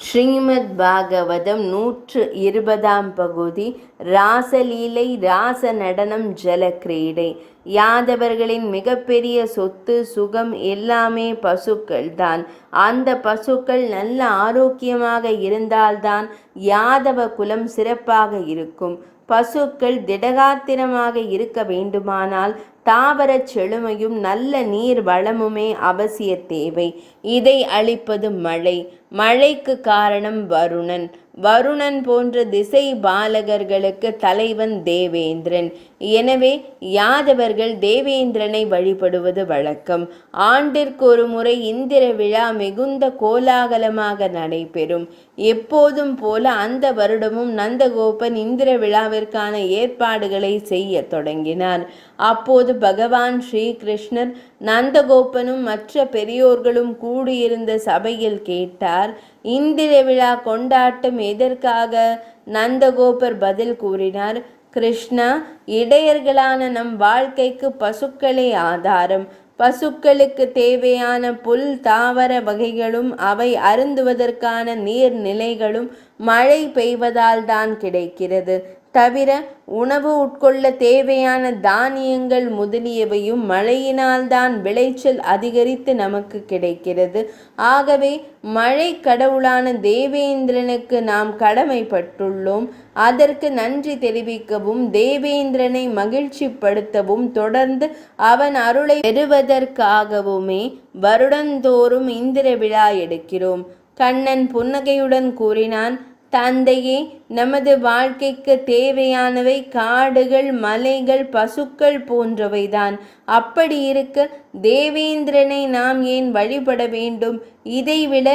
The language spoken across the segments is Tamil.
ஸ்ரீமத் பாகவதம் 120ஆம் பகுதி. ராசலீலை, ராச நடனம், ஜல கிரீடை. யாதவர்களின் மிகப்பெரிய சொத்து சுகம் எல்லாமே பசுக்கள் தான். அந்த பசுக்கள் நல்ல ஆரோக்கியமாக இருந்தால்தான் யாதவ குலம் சிறப்பாக இருக்கும். பசுக்கள் திடகாத்திரமாக இருக்க வேண்டுமானால் தாவரச் செழுமையும் நல்ல நீர் வளமுமே அவசிய தேவை. இதை அளிப்பது மழை. மழைக்கு காரணம் வருணன். வருணன் போன்ற திசை பாலகர்களுக்கு தலைவன் தேவேந்திரன். எனவே யாதவர்கள் தேவேந்திரனை வழிபடுவது வழக்கம். ஆண்டிற்கு ஒரு முறை இந்திர விழா மிகுந்த கோலாகலமாக நடைபெறும். எப்போதும் போல அந்த வருடமும் நந்தகோபன் இந்திர விழாவிற்கான ஏற்பாடுகளை செய்ய தொடங்கினார். அப்போது பகவான் ஸ்ரீகிருஷ்ணர் நந்தகோபனும் மற்ற பெரியோர்களும் கூடியிருந்த சபையில் கேட்டார், இந்திர விழா கொண்டாட்டம் எதற்காக? நந்தகோபர் பதில் கூறினார், கிருஷ்ணா, இடையர்களான நம் வாழ்க்கைக்கு பசுக்களே ஆதாரம். பசுக்களுக்கு தேவையான புல் தாவர வகைகளும் அவை அருந்துவதற்கான நீர்நிலைகளும் மழை பெய்வதால் தான் கிடைக்கிறது. தவிர உணவு உட்கொள்ள தேவையான தானியங்கள் முதலியவையும் மழையினால்தான் விளைச்சல் அதிகரித்து நமக்கு கிடைக்கிறது. ஆகவே மழை கடவுளான தேவேந்திரனுக்கு நாம் கடமைப்பட்டுள்ளோம். அதற்கு நன்றி தெரிவிக்கவும் தேவேந்திரனை மகிழ்ச்சிப்படுத்தவும் தொடர்ந்து அவன் அருளை பெறுவதற்காகவுமே வருடந்தோறும் இந்திர விழா எடுக்கிறோம். கண்ணன் புன்னகையுடன் கூறினான், தந்தையே, நமது வாழ்க்கைக்கு தேவையானவை காடுகள், மலைகள், பசுக்கள் போன்றவைதான். அப்படி இருக்க தேவேந்திரனை நாம் ஏன் வழிபட வேண்டும்? இதைவிட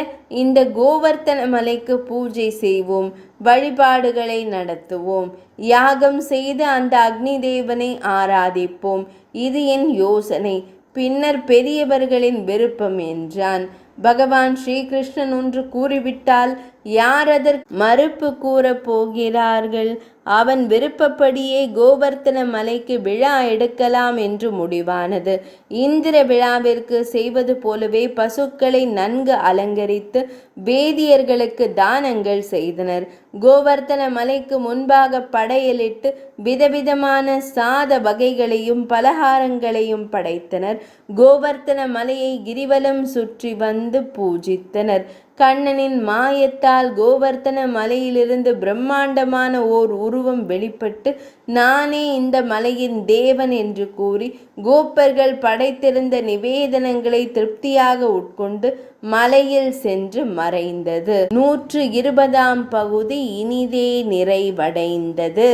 இந்த கோவர்த்தன மலைக்கு பூஜை செய்வோம், வழிபாடுகளை நடத்துவோம், யாகம் செய்து அந்த அக்னி தேவனை ஆராதிப்போம். இது என் யோசனை. பின்னர் பெரியவர்களின் விருப்பம் என்றான். பகவான் ஸ்ரீகிருஷ்ணன் ஒன்று கூறிவிட்டால் யார் அதற்கு மறுப்பு கூறப் போகிறார்கள்? அவன் விருப்பப்படியே கோவர்த்தன மலைக்கு விழா எடுக்கலாம் என்று முடிவானது. இந்திர விழாவிற்கு செய்வது போலவே பசுக்களை நன்கு அலங்கரித்து வேதியர்களுக்கு தானங்கள் செய்தனர். கோவர்த்தன மலைக்கு முன்பாக படையலிட்டு விதவிதமான சாத வகைகளையும் பலகாரங்களையும் படைத்தனர். கோவர்த்தன மலையை கிரிவலம் சுற்றி வந்து பூஜித்தனர். கண்ணனின் மாயத்தால் கோவர்த்தன மலையிலிருந்து பிரம்மாண்டமான ஓர் உருவம் வெளிப்பட்டு, நானே இந்த மலையின் தேவன் என்று கூறி கோப்பர்கள் படைத்திருந்த நிவேதனங்களை திருப்தியாக உட்கொண்டு மலையில் சென்று மறைந்தது. 120ஆம் பகுதி இனிதே நிறைவடைந்தது.